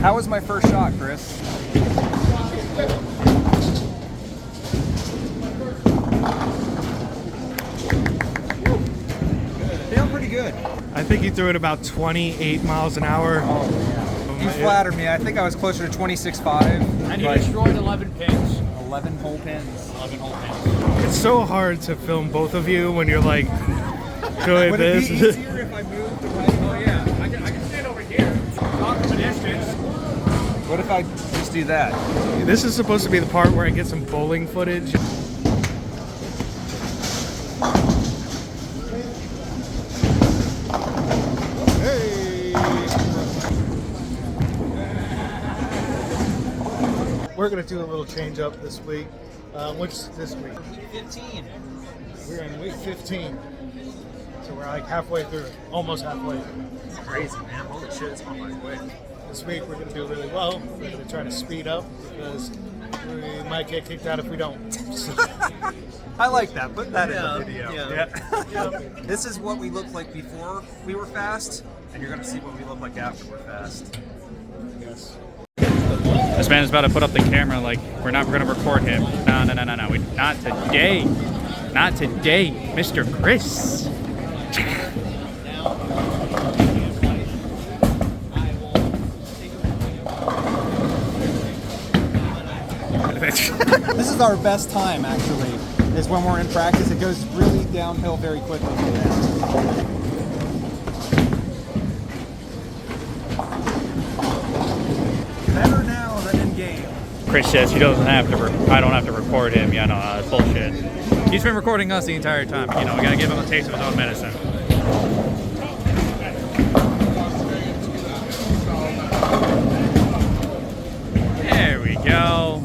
How was my first shot, Chris? Feeling pretty good. I think he threw it about 28 miles an hour. Oh, yeah. You flattered me. I think I was closer to 26.5. And he destroyed 11 pins. 11 whole pins. 11 whole pins. It's so hard to film both of you when you're like doing Would this. it be easier if I moved to right? Oh yeah, I can stand over here. Talk from a distance. What if I just do that? This is supposed to be the part where I get some bowling footage. We're going to do a little change up this week. Which this week? Week 15. We're in week 15. So we're like halfway through it. Almost halfway. It's crazy, man. Holy shit, it's going by quick. This week we're going to do really well. We're going to try to speed up because we might get kicked out if we don't. I like that. Put that in the video. Yeah. This is what we looked like before we were fast, and you're going to see what we look like after we're fast. Yes. This man is about to put up the camera like we're not going to record him. No. Not today. Not today, Mr. Chris. This is our best time, actually, is when we're in practice. It goes really downhill very quickly from there. Better now than in game. Chris says he doesn't have to. I don't have to record him. Yeah, no, that's bullshit. He's been recording us the entire time. You know, we gotta give him a taste of his own medicine. There we go.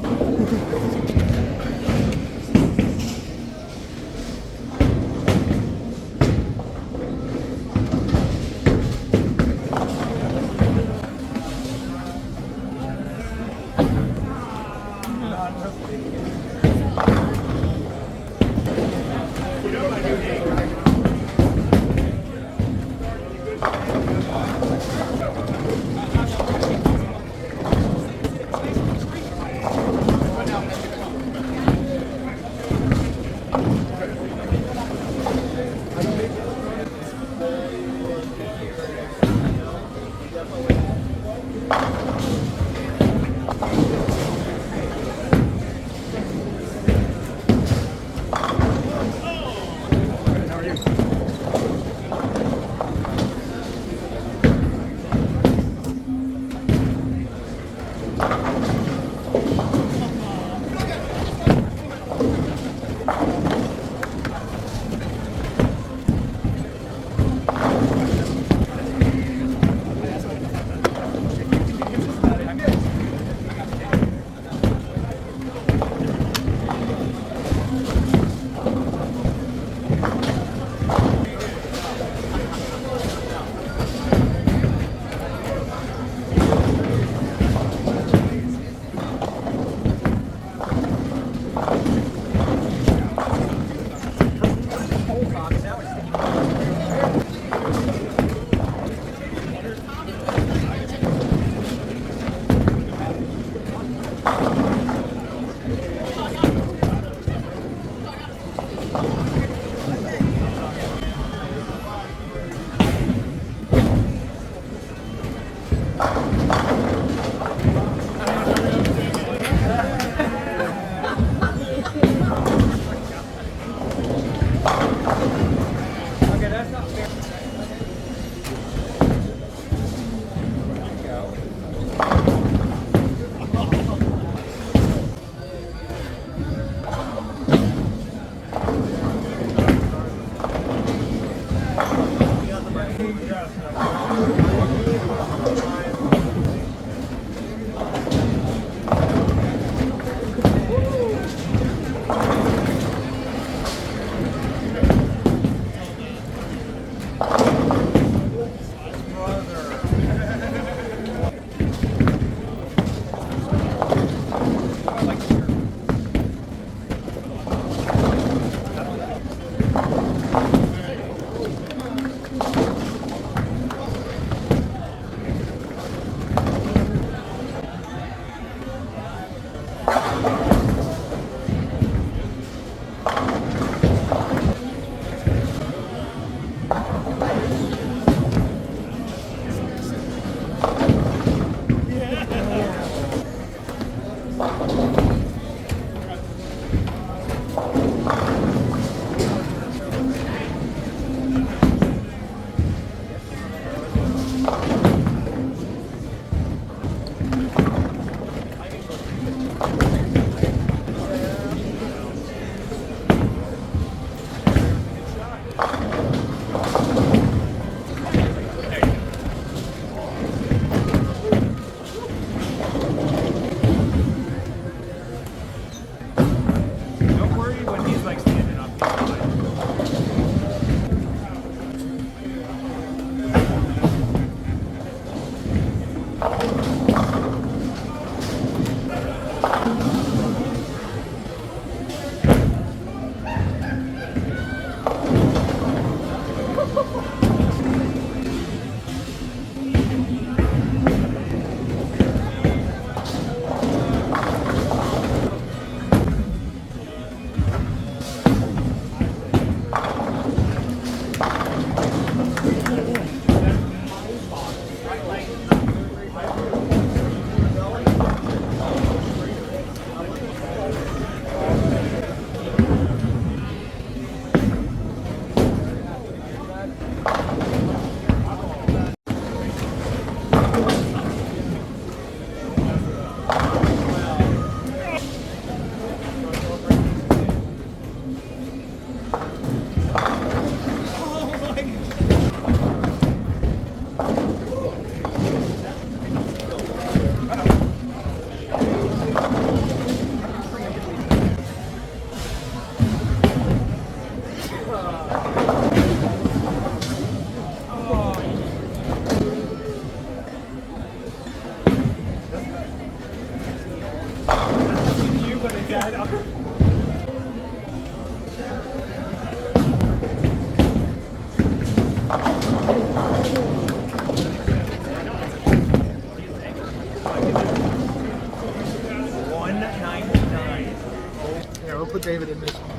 Yeah, we'll put David in this one.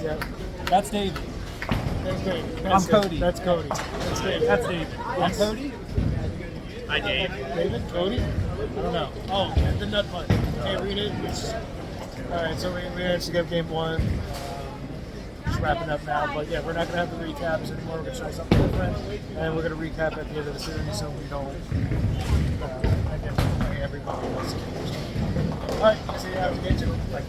Yeah. That's David. That's David. I'm Cody. That's Cody. That's David. That's David. I'm Cody. Hi, Dave. David? Cody? I don't know. Oh, the nut punch. Can't read it. Alright, so we managed to get game one. Just wrapping up now. But yeah, we're not going to have the recaps anymore. We're going to try something different. And we're going to recap at the end of the series so we don't identify everybody else. Alright, see you after game two. Bye.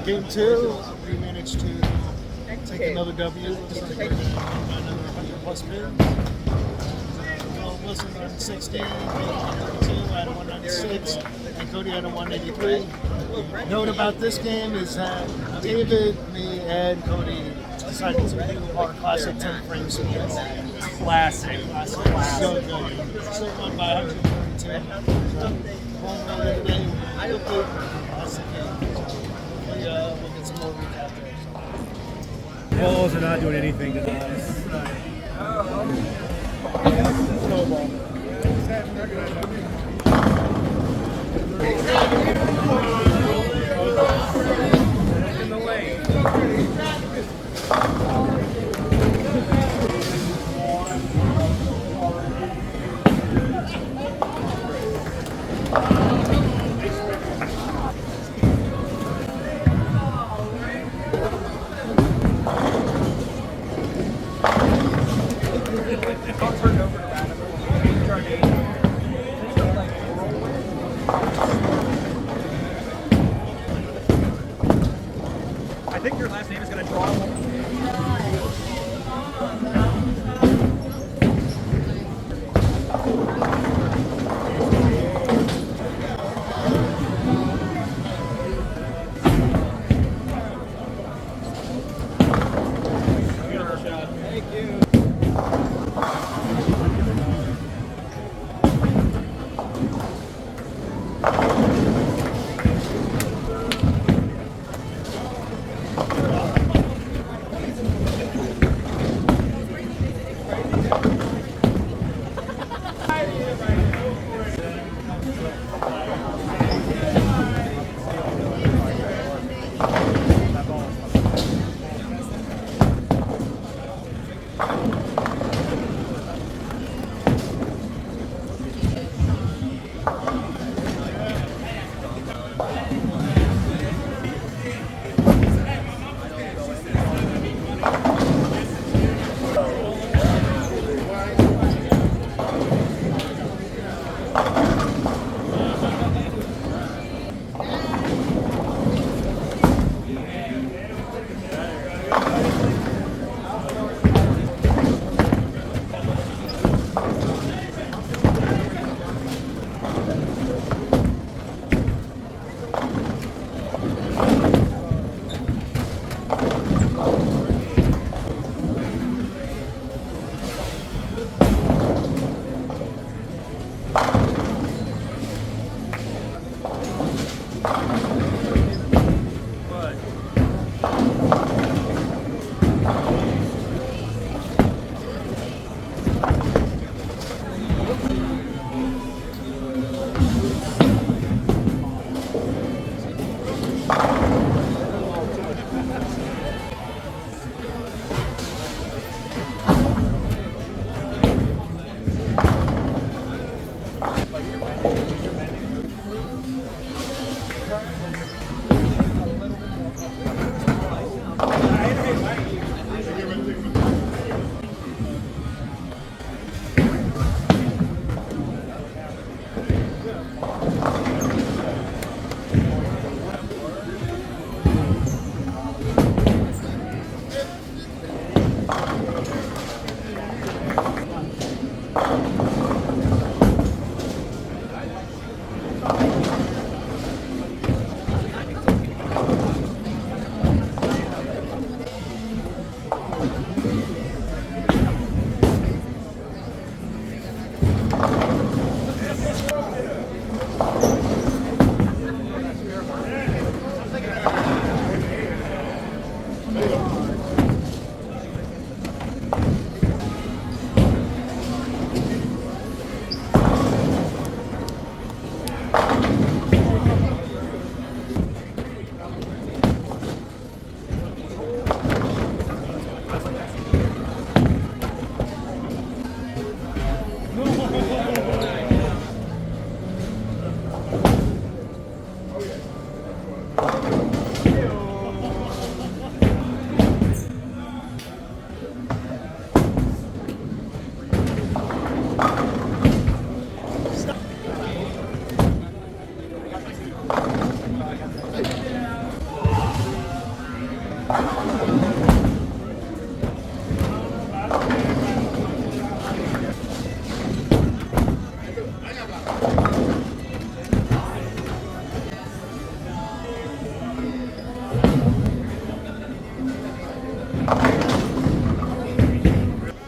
Game 2, we managed to take another W. Looks like we're going to another 100+ wins. Will Wilson on 60, David 192, I had a 196, and Cody had a 183. Note about this game is that David, me, and Cody decided to do our classic 10 frame sequence. Classic. So good. Still won by 132. So, one round every day. Hopefully, classic game. We'll get some more recap there. Balls are not doing anything tonight. Snowball. In the lane.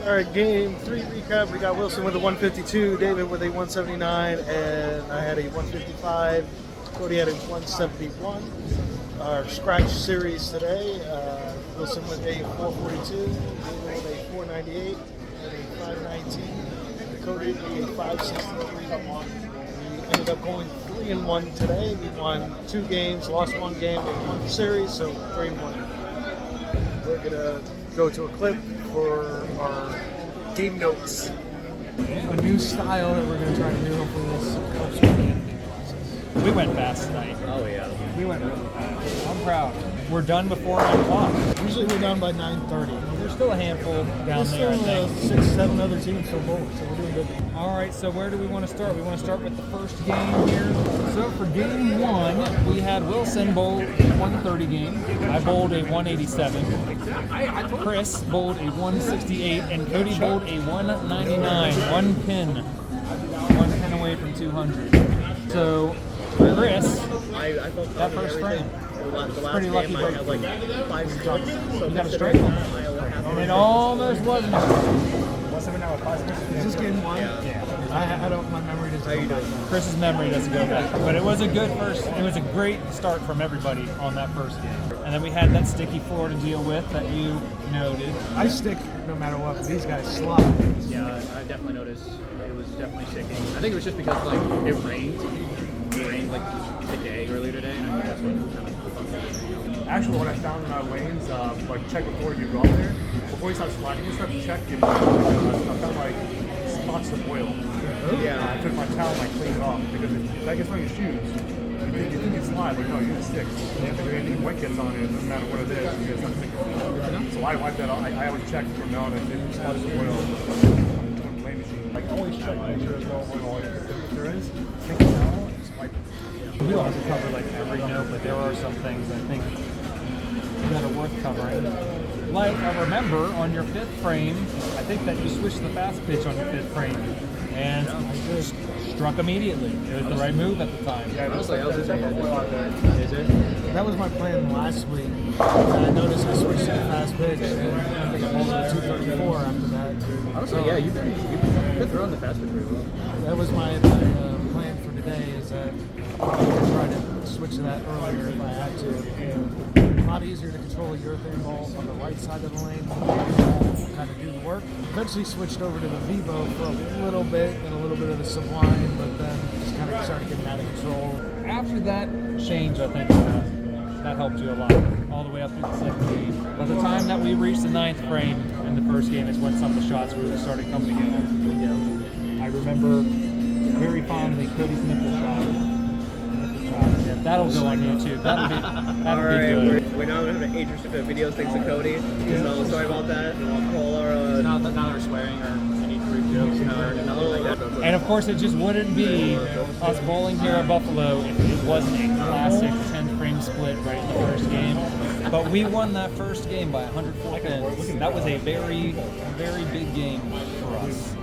All right, game 3 recap. We got Wilson with a 152, David with a 179, and I had a 155. Cody had a 171. Our scratch series today, Wilson with a 442, David with a 498, and a 519, Cody with a 563. We ended up going 3-1 today. We won 2 games, lost 1 game, and won the series, so 3-1. We're gonna go to a clip for our game notes. A new style that we're gonna try to do. Hopefully this helps with the editing process. We went fast tonight. Oh yeah. We went really fast. I'm proud. We're done before 9 o'clock. Usually we're done by 9:30. There's still a handful down There's there, I still think. 6, 7 other teams so bold, so we're doing good. All right, so where do we want to start? We want to start with the first game here. So for game 1, we had Wilson bowl a 130 game. I bowled a 187. Chris bowled a 168, and Cody bowled a 199. One pin away from 200. So Chris, I felt that first frame. The last Pretty lucky game I break. had like 5 strikes. So You got a strike considering on that, it. I only have And it almost wasn't. What's it now with 5 minutes? Is this game 1? Yeah. I don't. My memory doesn't. How you doing? Chris's memory doesn't go back. But it was a good first, it was a great start from everybody on that first game. And then we had that sticky floor to deal with that you noted. I stick no matter what. But these guys slide. Yeah, I definitely noticed it was definitely shaking. I think it was just because like it rained. It rained like today, earlier today, and I think that's what kind of Actually, what I found in lanes, like check before you go up there. Before you start sliding and stuff, check if I found like spots of oil. Yeah. I took my towel and I cleaned it off because if that gets on your shoes, you think it slides, but no, you just stick. If anything wet gets on it, it doesn't matter what it is, you just not sticking. So I wipe that off. I always check for no, that if it's spots of oil on the lane machine. Like always check, make sure there's no oil. If there is, take a towel and just wipe it. We don't have to cover like every note, but there are some things I think that are worth covering. Like I remember on your 5th frame, I think that you switched the fast pitch on your 5th frame, and I just struck immediately. It was the right move at the time. Yeah, Honestly, I was just saying, Is it? That was my plan last week. I noticed I switched to the fast pitch, and I think I bowled a 234 after that. Honestly, yeah, you've been throwing the fast pitch pretty well. That was my plan for today. Is that I would try to switch to that earlier if I had to. A lot easier to control a urethane ball on the right side of the lane. Kind of do the work. Eventually switched over to the Vivo for a little bit and a little bit of the Sublime, but then just kind of started getting out of control. After that change, I think that helped you a lot, all the way up through the 7th game. By the time that we reached the 9th frame in the first game is when some of the shots really started coming together. I remember very fondly Cody's nipple shot. Yeah, that'll go on YouTube. That'll be good. we're now going to have an age restricted videos thanks to Cody. So sorry about that. And I'll call our. Not that they're swearing or any crude jokes or nothing like that. And of course, it just wouldn't be us bowling here at Buffalo if it wasn't a classic 10 frame split right in the first game. But we won that first game by 104 pins. That was a very, very big game for us.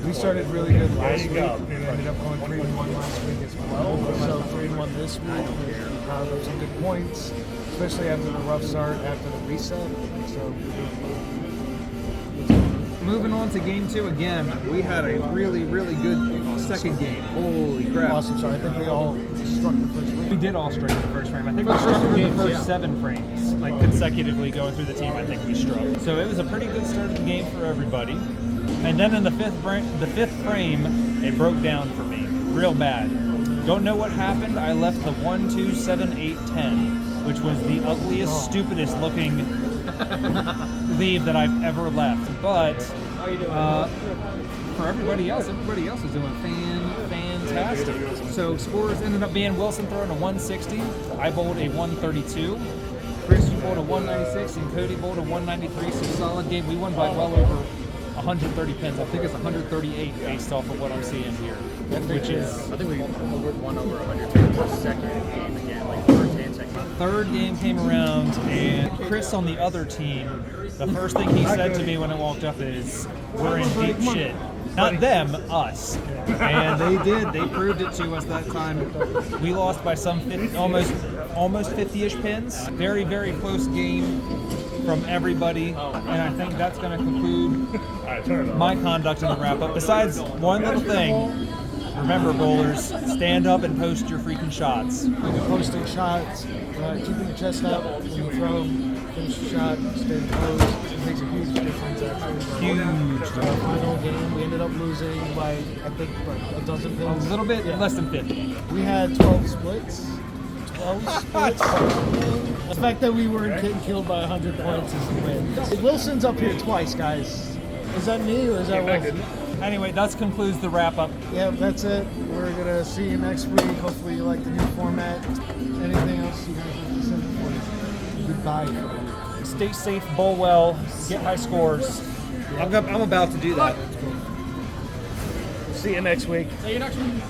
We started really good last week and ended up going 3-1 last week as well. So 3-1 this week. We're proud of some good points, especially after the rough start, after the reset. So Moving on to game 2 again, we had a really, really good second game. Holy crap. awesome. So I think we all struck the first We week. did all straight in the first frame. I think we struck through the first 7 frames, like consecutively going through the team. I think we struck. So it was a pretty good start of the game for everybody. And then in the fifth frame, it broke down for me real bad. Don't know what happened. I left the 1, 2, 7, 8, 10, which was the ugliest, stupidest looking leave that I've ever left. But for everybody else is doing fantastic. So scores ended up being Wilson throwing a 160, I bowled a 132, Chris, you bowled a 196, and Cody bowled a 193. So solid game. We won by well over 130 pins. I think it's 138 based off of what I'm seeing here, which is I think we won over 100 pins the second game again, like first and second. third game came around, and Chris on the other team, the first thing he said to me when I walked up is, "We're in deep shit." Not them, us. And they did. They proved it to us that time. We lost by some 50, almost 50-ish pins. Very, very close game from everybody. And I think that's going to conclude my conduct in the wrap-up. Besides one little thing. Remember, bowlers, stand up and post your freaking shots. Posting shots, keeping your chest up when you throw them, finish the shot, stay posed. It makes a huge difference, actually. Huge. Our final game, we ended up losing by, I think, a dozen A pins. little bit less than 50. We had 12 splits. 12 splits. The fact that we weren't getting killed by 100 points is the win. Wilson's up here twice, guys. Is that me or is that Wilson? Anyway, that concludes the wrap-up. Yeah, that's it. We're going to see you next week. Hopefully you like the new format. Anything else you guys have to say before? Goodbye. Stay safe, bowl well, get high scores. I'm about to do that. See you next week. See you next week.